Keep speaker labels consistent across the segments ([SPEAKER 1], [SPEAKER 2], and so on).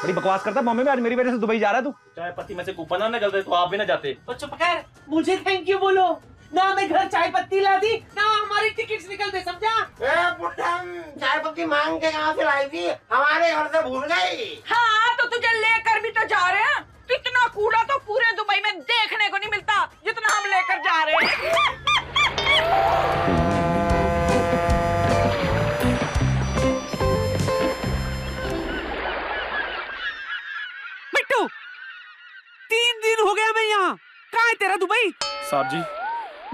[SPEAKER 1] बड़ी बकवास करता मम्मी में, आज मेरी वजह से दुबई जा रहा है तू।
[SPEAKER 2] चाय पत्ती में से कूपन ना निकलते तो आप भी ना जाते।
[SPEAKER 3] तो चुप कर, मुझे थैंक यू बोलो ना। मैं घर चाय पत्ती ला दी ना, हमारी टिकट्स निकलते, समझा?
[SPEAKER 4] चाय पत्ती मांग के कहाँ से लाई थी? हमारे घर से भूल गई।
[SPEAKER 5] हाँ तो तुझे लेकर भी तो जा रहे हैं। इतना कूड़ा तो पूरे दुबई में देखने को नहीं मिलता जितना हम लेकर जा रहे हैं।
[SPEAKER 3] बिट्टू, 3 दिन हो गया मैं यहाँ। कहाँ है तेरा दुबई?
[SPEAKER 2] साहब जी,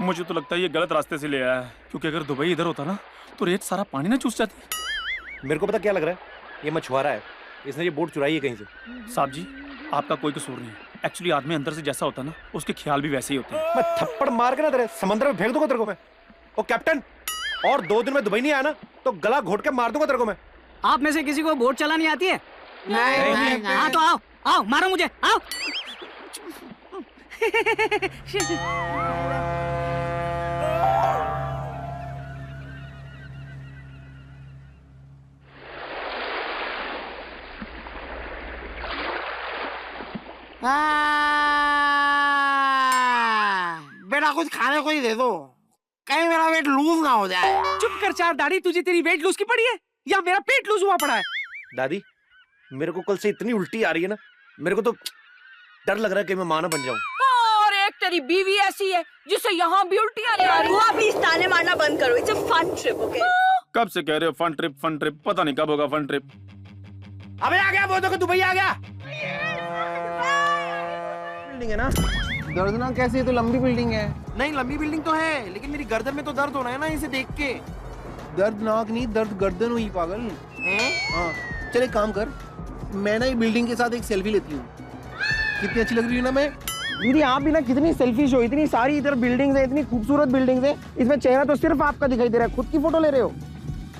[SPEAKER 2] मुझे तो लगता है ये गलत रास्ते से ले आया है, क्योंकि अगर दुबई इधर होता ना तो रेत सारा पानी ना चूस जाती।
[SPEAKER 1] मेरे को पता क्या लग रहा है, ये मछुआरा है, इसने ये बोट चुराई है कहीं से।
[SPEAKER 2] साहब जी, आपका कोई कसूर नहीं है। एक्चुअली आदमी अंदर से जैसा होता है ना, उसके ख्याल भी वैसे ही होते हैं।
[SPEAKER 1] मैं थप्पड़ मार के ना तेरे समंदर में फेंक दूंगा तेरे को मैं। ओ कैप्टन, और 2 दिन में दुबई नहीं आया ना तो गला घोट के मार दूंगा तेरे को मैं।
[SPEAKER 3] आप में से किसी को बोट चलानी आती है?
[SPEAKER 4] नहीं।
[SPEAKER 3] हाँ तो आओ आओ, मारो मुझे, आओ।
[SPEAKER 4] बेटा कुछ खाने को ही दे दो, कहीं मेरा वेट लूज ना हो जाए।
[SPEAKER 3] चुप कर चार दाढ़ी, तुझे तेरी वेट लूज की पड़ी है या मेरा पेट लूज हुआ पड़ा है?
[SPEAKER 1] दादी, मेरे को कल से इतनी उल्टी आ रही है ना, मेरे को तो डर लग रहा है कि मैं मां ना बन जाऊं।
[SPEAKER 5] और एक तेरी बीवी ऐसी है जिसे यहाँ भी उल्टियाँ नहीं आ रही।
[SPEAKER 6] वो अभी ताने मारना बंद करो। It's a fun trip, okay?
[SPEAKER 2] कब से कह रहे हो फन ट्रिप फन ट्रिप, पता नहीं कब होगा फन ट्रिप।
[SPEAKER 1] अबे आ गया, वो देखो दुबई आ गया। बिल्डिंग है ना?
[SPEAKER 4] दर्दनाक कैसी है? तो लंबी बिल्डिंग है।
[SPEAKER 1] नहीं लंबी बिल्डिंग तो है, लेकिन मेरी गर्दन में तो दर्द हो रहा है ना इसे देख के।
[SPEAKER 7] दर्दनाक नहीं, दर्द गर्दन हुई पागल। हाँ चल एक काम कर, मैं ना ये बिल्डिंग के साथ एक सेल्फी लेती हूँ। कितनी अच्छी लग रही हूँ ना मैं?
[SPEAKER 4] दीदी आप भी ना कितनी सेल्फिश हो, इतनी सारी इधर बिल्डिंग्स है, इतनी खूबसूरत बिल्डिंग्स है, इसमें चेहरा तो सिर्फ आपका दिखाई दे रहा है, खुद की फोटो ले रहे हो।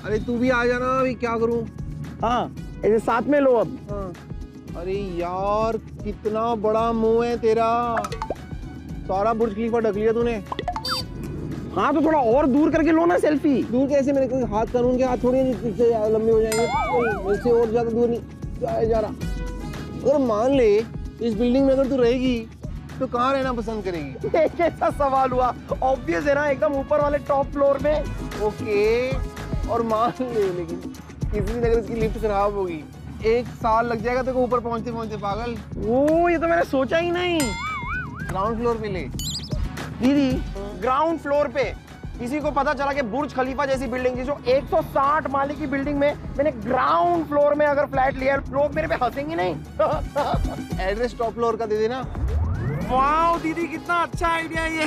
[SPEAKER 7] अरे तू भी आ जाना, अभी क्या करूँ?
[SPEAKER 4] हाँ ऐसे साथ में लो अब।
[SPEAKER 7] हाँ। अरे यार कितना बड़ा मुंह है तेरा, सारा बुर्ज खलीफा ढक लिया तूने।
[SPEAKER 4] हाँ तो थोड़ा और दूर करके लो ना सेल्फी।
[SPEAKER 7] दूर कैसे? मेरे को हाथ करूँगे, हाथ थोड़ी इससे लंबे हो जाएंगे, इससे और ज्यादा दूर नहीं जाया जा रहा। अगर मान ले इस बिल्डिंग में अगर तू रहेगी तो कहाँ रहना पसंद करेगी?
[SPEAKER 4] ये कैसा सवाल हुआ? ऑब्वियस है ना, एकदम ऊपर वाले टॉप फ्लोर में।
[SPEAKER 7] ओके, और मान ले लेकिन किसी दिन अगर इसकी लिफ्ट खराब होगी, 1 साल लग जाएगा तेरे को ऊपर पहुंचते पहुंचते पागल।
[SPEAKER 4] ओ ये तो मैंने सोचा ही नहीं।
[SPEAKER 7] ग्राउंड फ्लोर पे ले।
[SPEAKER 4] दीदी ग्राउंड फ्लोर पे किसी को पता चला कि बुर्ज खलीफा जैसी बिल्डिंग थी जो 160 माले की बिल्डिंग में मैंने ग्राउंड फ्लोर में अगर फ्लैट लिया, लोग मेरे पे हंसेंगे नहीं?
[SPEAKER 7] एड्रेस टॉप फ्लोर का दे देना।
[SPEAKER 4] वाह दीदी कितना अच्छा आइडिया ये।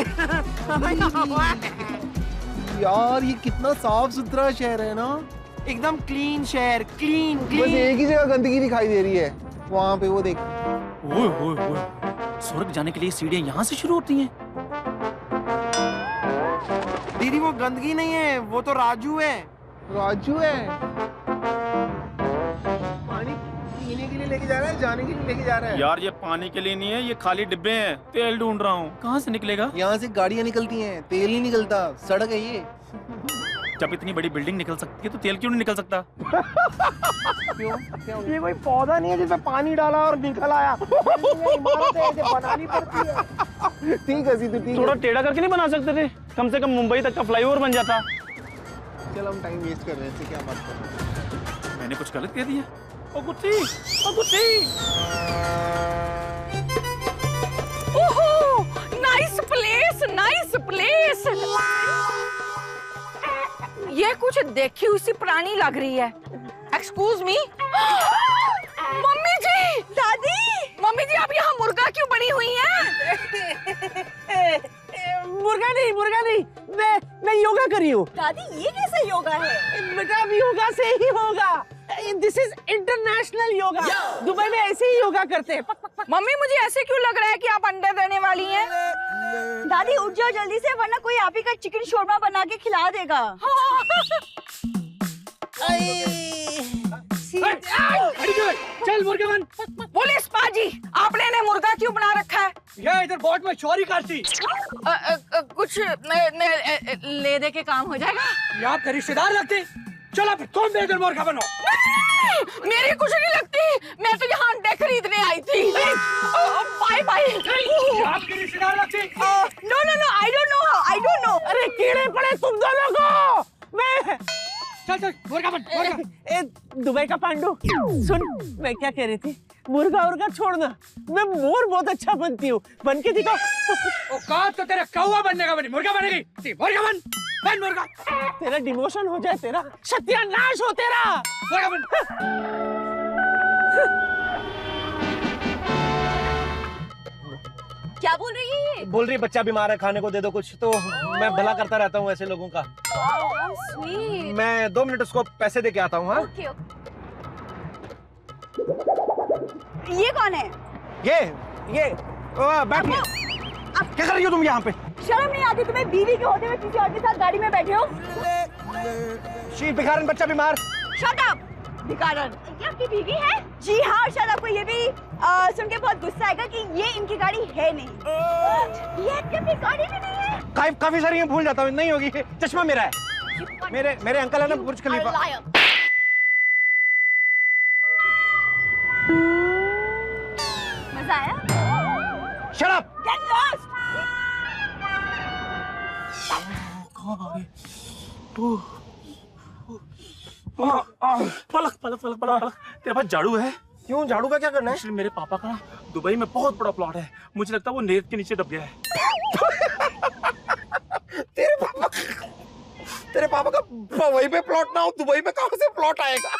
[SPEAKER 7] यार ये कितना साफ सुथरा शहर है ना,
[SPEAKER 4] एकदम क्लीन शहर, क्लीन
[SPEAKER 7] बस
[SPEAKER 4] क्लीन।
[SPEAKER 7] एक ही जगह गंदगी दिखाई दे रही है, वहाँ पे वो देख।
[SPEAKER 2] ओए ओए ओए, स्वर्ग जाने के लिए सीढ़ियां यहाँ से शुरू होती हैं।
[SPEAKER 4] दीदी वो गंदगी नहीं है, वो तो राजू है।
[SPEAKER 7] राजू है? पानी पीने के लिए लेके जा रहा है, जाने के लिए लेके जा रहा है?
[SPEAKER 2] यार ये पानी के लिए नहीं है, ये खाली डिब्बे हैं। तेल ढूंढ रहा हूँ, कहाँ से निकलेगा?
[SPEAKER 7] यहाँ से गाड़ियाँ निकलती हैं, तेल नहीं निकलता, सड़क है ये।
[SPEAKER 2] जब इतनी बड़ी बिल्डिंग निकल सकती है तो तेल क्यों नहीं निकल सकता?
[SPEAKER 7] क्यों? क्या हो गया?
[SPEAKER 4] ये कोई पौधा नहीं है जिसमें पानी डाला और निकल आया। इमारत है, इसे बनानी पड़ती है।
[SPEAKER 7] ठीक है सीधू, ठीक
[SPEAKER 2] थोड़ा
[SPEAKER 7] है।
[SPEAKER 2] टेढ़ा करके नहीं बना सकते थे? कम से कम मुंबई तक का फ्लाईओवर बन जाता।
[SPEAKER 7] चल हम टाइम वेस्ट कर रहे हैं, इससे क्या बात कर रहे हैं?
[SPEAKER 2] मैंने कुछ गलत कह दिया? ओ गुत्ती, ओ गुत्ती।
[SPEAKER 5] ओहो, नाइस प्लेस, नाइस प्लेस। ये कुछ देखी हुई सी पुरानी लग रही है। Excuse me. मम्मी जी, दादी, मम्मी जी आप यहाँ मुर्गा क्यों बनी हुई हैं?
[SPEAKER 3] मुर्गा नहीं, मैं योगा कर रही हूँ।
[SPEAKER 6] दादी ये कैसा योगा है?
[SPEAKER 3] बेटा अब योगा से ही होगा। This is international yoga. Dubai में ऐसे ही योगा करते हैं।
[SPEAKER 5] मम्मी मुझे ऐसे क्यों लग रहा है कि आप अंडे देने वाली हैं?
[SPEAKER 6] दादी उठ जाओ जल्दी से, वरना कोई आप ही का चिकन शोरमा बना के खिला देगा।
[SPEAKER 3] चल मुर्गा बन।
[SPEAKER 5] पुलिस पाजी, आपने इन्हें मुर्गा क्यों बना रखा है?
[SPEAKER 3] ये इधर बोट में चोरी करती।
[SPEAKER 5] कुछ ले दे के काम हो जाएगा।
[SPEAKER 3] ये आपके रिश्तेदार लगते। चलो फिर तुम भी इधर मुर्गा बनो।
[SPEAKER 5] नहीं, मेरी कुछ नहीं लगती, मैं तो यहाँ अंडे खरीदने आई थी। Bye bye.
[SPEAKER 2] आपकी रिश्तेदार लगती।
[SPEAKER 5] No no no, I don't know.
[SPEAKER 3] अरे कीड़े पड़े तुम दोनों को। मैं
[SPEAKER 2] चल मुर्गा बन, मुर्गा।
[SPEAKER 3] ए दुबई का पांडू सुन, मैं क्या कह रही थी, मुर्गा उर्गा छोड़ना, मैं मोर बहुत अच्छा बनती हूँ, बन के दिखाओ।
[SPEAKER 2] औकात तो तेरा कौवा बनने का बनी, मुर्गा बनेगी। मुर्गा बन, बन मुर्गा।
[SPEAKER 3] तेरा डिमोशन हो जाए, तेरा सत्यानाश हो तेरा।
[SPEAKER 2] मुर्गा बन।
[SPEAKER 6] क्या बोल रही है ये?
[SPEAKER 1] बोल रही है बच्चा बीमार है, खाने को दे दो कुछ, तो मैं भला करता रहता हूँ ऐसे लोगों का।
[SPEAKER 6] How sweet.
[SPEAKER 1] मैं 2 मिनट उसको पैसे दे के आता हूँ। हाँ
[SPEAKER 6] Okay, okay. ये कौन है?
[SPEAKER 1] ये बैठिए। क्या कर रही हो तुम यहाँ पे?
[SPEAKER 6] शर्म नहीं आती तुम्हें? बीवी के होते हुए किसी और के साथ गाड़ी में बैठे हो?
[SPEAKER 1] शी भिखारन बच्चा बीमार।
[SPEAKER 6] Shut up! भिखारन। ये आपकी बीवी है? जी हाँ, शायद आपको ये भी सुन के बहुत गुस्सा आएगा कि ये इनकी गाड़ी है नहीं। ये आपकी गाड़ी भी नहीं है?
[SPEAKER 1] काफी सारी मैं भूल जाता हूँ, नहीं होगी। चश्मा मेरा है। मेरे अंकल है ना बुर्ज खलीफा।
[SPEAKER 6] मजा आया?
[SPEAKER 1] Shut up!
[SPEAKER 6] Get lost!
[SPEAKER 2] पलक पलक पलक पलक पलक। तेरे पास झाड़ू है?
[SPEAKER 1] क्यों, झाड़ू का क्या करना है?
[SPEAKER 2] एक्चुअली मेरे पापा का दुबई में बहुत बड़ा प्लॉट है, मुझे लगता है वो रेत के नीचे दब गया है।
[SPEAKER 1] तेरे पापा का पवई पे प्लॉट ना हो, दुबई में कहां से प्लॉट आएगा?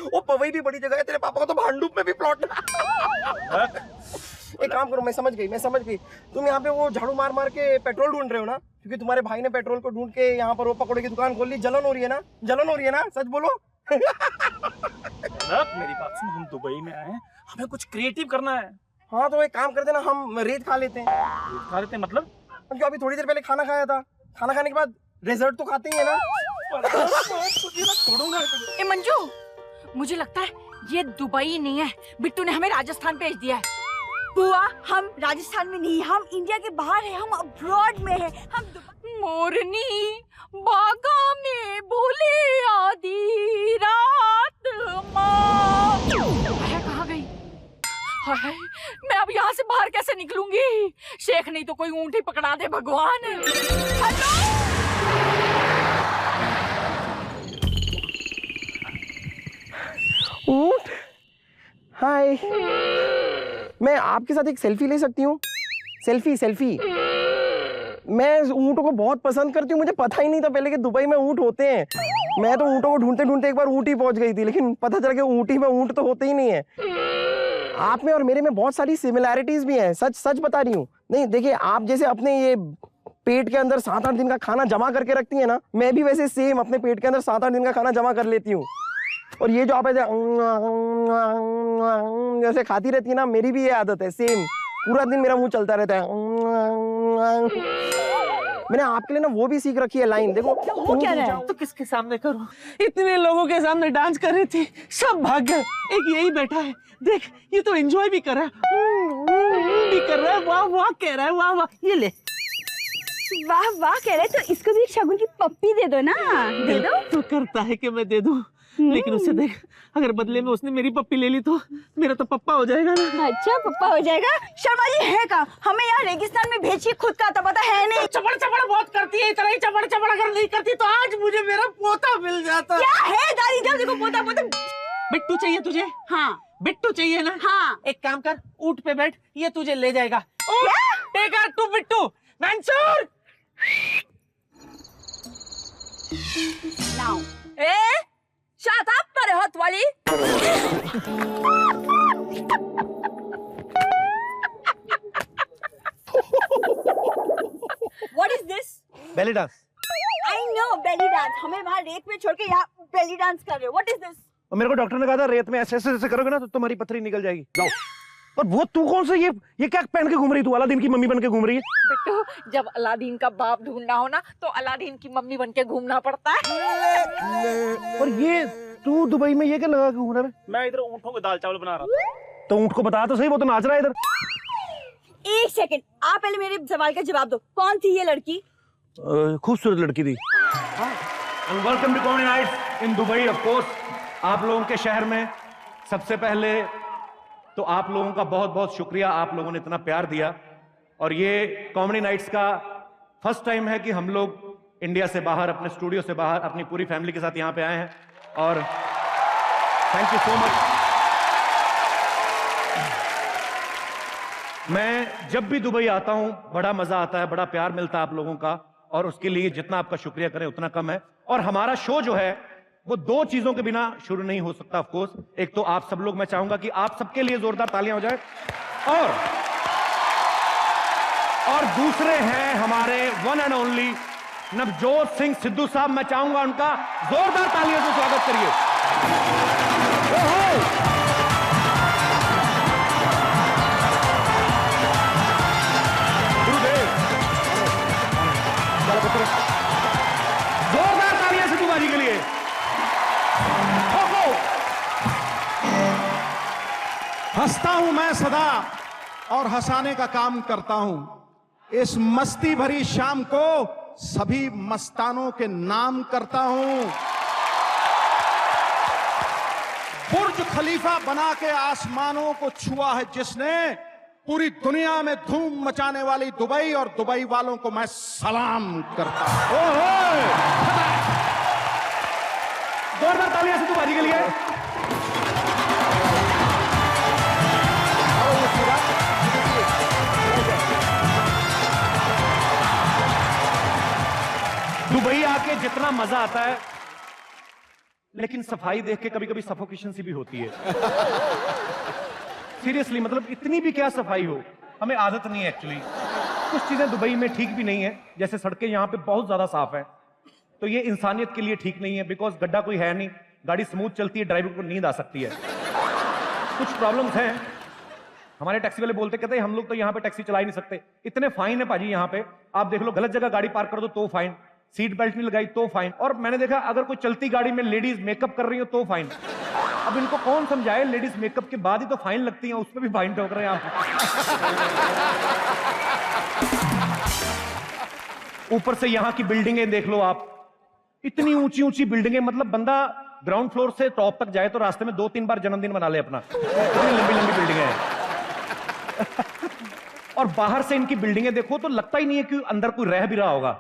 [SPEAKER 1] वो पवई भी बड़ी जगह है, तेरे पापा का तो भांडुप में भी प्लॉट है। एक काम करो, मैं समझ गई। तुम यहाँ पे वो झाड़ू मार मार के पेट्रोल ढूंढ रहे हो ना, क्योंकि तुम्हारे भाई ने पेट्रोल को ढूंढ के यहाँ पर वो पकौड़े की दुकान खोल ली। जलन हो रही है ना? सच बोलो।
[SPEAKER 2] मेरी बात सुन, हम दुबई में आए हैं, हमें कुछ क्रिएटिव करना है।
[SPEAKER 1] हाँ तो एक काम करते ना, हम रेत खा लेते हैं।
[SPEAKER 2] खा लेते हैं मतलब?
[SPEAKER 1] क्योंकि अभी थोड़ी देर पहले खाना खाया था, खाना खाने के बाद डेजर्ट तो खाते ही है ना।
[SPEAKER 5] ए मंजू, मुझे लगता है ये दुबई नहीं है, बिट्टू ने हमें राजस्थान भेज दिया है।
[SPEAKER 6] बुआ, हम राजस्थान में नहीं, हम इंडिया के बाहर है, हम अब्रॉड में है, हम
[SPEAKER 5] मोरनी बागा में बोले आधी रात माँ। कहाँ गई? हाय, मैं अब यहाँ से बाहर कैसे निकलूंगी? शेख नहीं तो कोई ऊँट ही पकड़ा दे भगवान। हेलो?
[SPEAKER 4] ऊंट, हाय, मैं आपके साथ एक सेल्फी ले सकती हूँ? सेल्फी। मैं ऊँटों को बहुत पसंद करती हूँ, मुझे पता ही नहीं था पहले कि दुबई में ऊँट होते हैं। मैं तो ऊँटों को ढूंढते ढूंढते एक बार ऊँट ही पहुँच गई थी, लेकिन पता चला कि ऊँट ही में ऊँट तो होते ही नहीं है। आप में और मेरे में बहुत सारी सिमिलैरिटीज भी हैं, सच बता रही हूँ। नहीं देखिए, आप जैसे अपने ये पेट के अंदर 7-8 दिन का खाना जमा करके रखती है ना, मैं भी वैसे सेम अपने पेट के अंदर 7-8 दिन का खाना जमा कर लेती हूँ। और ये जो आप ऐसे जैसे खाती रहती है ना, मेरी भी ये आदत है सेम। पूरा दिन मेरा मुंह चलता रहता है। मैंने आपके लिए ना वो भी सीख रखी है लाइन, देखो।
[SPEAKER 6] हो क्या रहा है?
[SPEAKER 3] तो किसके सामने करूं? इतने लोगों के सामने डांस कर रही थी, सब भाग गए, एक यही बैठा है। देख, ये तो एंजॉय भी कर रहा है, भी कर रहा है, वाह वाह कह रहा है, वाह वाह। ये ले।
[SPEAKER 6] वाह वाह कह रहे, तो इसको भी एक शगुन की पप्पी दे दो ना, दे दो।
[SPEAKER 3] तो करता है कि मैं दे दूं, लेकिन उससे देख, अगर बदले में उसने मेरी पप्पी ले ली तो मेरा तो पप्पा हो जाएगा ना।
[SPEAKER 6] अच्छा, पप्पा हो जाएगा? शर्मा जी है कहाँ? हमें यहाँ रेगिस्तान में भेजिए, खुद का आता पता है नहीं।
[SPEAKER 3] चपड़ बहुत करती है, इतना ही चपड़ अगर नहीं करती तो आज मुझे मेरा पोता मिल जाता।
[SPEAKER 6] क्या है दादी, जब देखो पोता।
[SPEAKER 3] बिट्टू चाहिए तुझे? हाँ, बिट्टू चाहिए ना? हाँ। एक काम कर, ऊंट पे बैठ, ये तुझे ले जाएगा। Take her to Bittu. Mansoor,
[SPEAKER 6] now
[SPEAKER 5] shut up तेरे हाथ वाली।
[SPEAKER 6] What is this?
[SPEAKER 1] Belly dance.
[SPEAKER 6] I know belly dance, हमें वहाँ रेत में छोड़ के यहाँ बेली डांस कर रहे हो। What is this?
[SPEAKER 1] और मेरे को डॉक्टर ने कहा था रेत में ऐसे करोगे ना तो तुम्हारी पथरी निकल जाएगी। जाओ। और वो तू कौन सा ये क्या पहन के घूम रही? तू अलादीन की मम्मी बन के घूम रही है?
[SPEAKER 5] बिट्टू, जब अलादीन का बाप ढूंढना हो ना तो अलादीन की मम्मी बन के घूमना पड़ता है।
[SPEAKER 1] और ये तू दुबई में ये क्या लगा के घूम रहा है?
[SPEAKER 2] मैं इधर ऊँटों के दाल चावल बना रहा था।
[SPEAKER 1] तो ऊँट को बता तो सही, वो तो नाच रहा है इधर।
[SPEAKER 6] एक सेकंड, आप पहले मेरे सवाल का जवाब दो। कौन थी ये लड़की?
[SPEAKER 1] खूबसूरत लड़की थी।
[SPEAKER 2] And welcome to Comedy Nights in Dubai, of course.
[SPEAKER 8] आप लोगों के शहर में सबसे पहले तो आप लोगों का बहुत बहुत शुक्रिया, आप लोगों ने इतना प्यार दिया। और ये कॉमेडी नाइट्स का फर्स्ट टाइम है कि हम लोग इंडिया से बाहर, अपने स्टूडियो से बाहर, अपनी पूरी फैमिली के साथ यहां पे आए हैं और थैंक यू सो मच। मैं जब भी दुबई आता हूं बड़ा मजा आता है, बड़ा प्यार मिलता है आप लोगों का, और उसके लिए जितना आपका शुक्रिया करें उतना कम है। और हमारा शो जो है वो दो चीजों के बिना शुरू नहीं हो सकता। ऑफ कोर्स, एक तो आप सब लोग, मैं चाहूंगा कि आप सबके लिए जोरदार तालियां हो जाए, और दूसरे हैं हमारे one and only Navjot Singh Sidhu साहब। मैं चाहूंगा उनका जोरदार तालियों से स्वागत करिए। जोरदार तालियां सिद्धू बाजी के लिए।
[SPEAKER 9] हंसता हूं मैं सदा और हंसाने का काम करता हूं। इस मस्ती भरी शाम को सभी मस्तानों के नाम करता हूं। बुर्ज खलीफा बना के आसमानों को छुआ है जिसने, पूरी दुनिया में धूम मचाने वाली दुबई और दुबई वालों को मैं सलाम करता हूं।
[SPEAKER 8] जोरदार तालियां सिद्धू बाजी के लिए। दुबई आके जितना मजा आता है, लेकिन सफाई देख के कभी कभी सफोकेशन सी भी होती है। सीरियसली, मतलब इतनी भी क्या सफाई हो, हमें आदत नहीं है एक्चुअली। कुछ चीजें दुबई में ठीक भी नहीं है, जैसे सड़कें यहाँ पे बहुत ज्यादा साफ है, तो ये इंसानियत के लिए ठीक नहीं है, बिकॉज गड्ढा कोई है नहीं, गाड़ी स्मूथ चलती है, ड्राइवर को नींद आ सकती है। कुछ प्रॉब्लम्स हैं। हमारे टैक्सी वाले बोलते, कहते हैं हम लोग तो यहाँ पे टैक्सी चला ही नहीं सकते, इतने फाइन है भाजी यहाँ पे। आप देख लो, गलत जगह गाड़ी पार्क कर दो तो फाइन, सीट बेल्ट नहीं लगाई तो फाइन, और मैंने देखा अगर कोई चलती गाड़ी में लेडीज मेकअप कर रही हो तो फाइन। अब इनको कौन समझाए, लेडीज मेकअप के बाद ही तो फाइन लगती है, उसमें भी फाइन ठोक रहे हैं आप। ऊपर से यहाँ की बिल्डिंगें देख लो आप, इतनी ऊंची ऊंची बिल्डिंगें, मतलब बंदा ग्राउंड फ्लोर से टॉप तक जाए तो रास्ते में 2-3 बार जन्मदिन मना ले अपना, इतनी लंबी लंबी बिल्डिंगें हैं। और बाहर से इनकी बिल्डिंगें देखो तो लगता ही नहीं है कि अंदर कोई रह भी रहा होगा,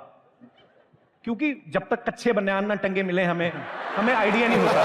[SPEAKER 8] क्योंकि जब तक कच्चे बनियान ना टंगे मिले हमें आइडिया नहीं होता।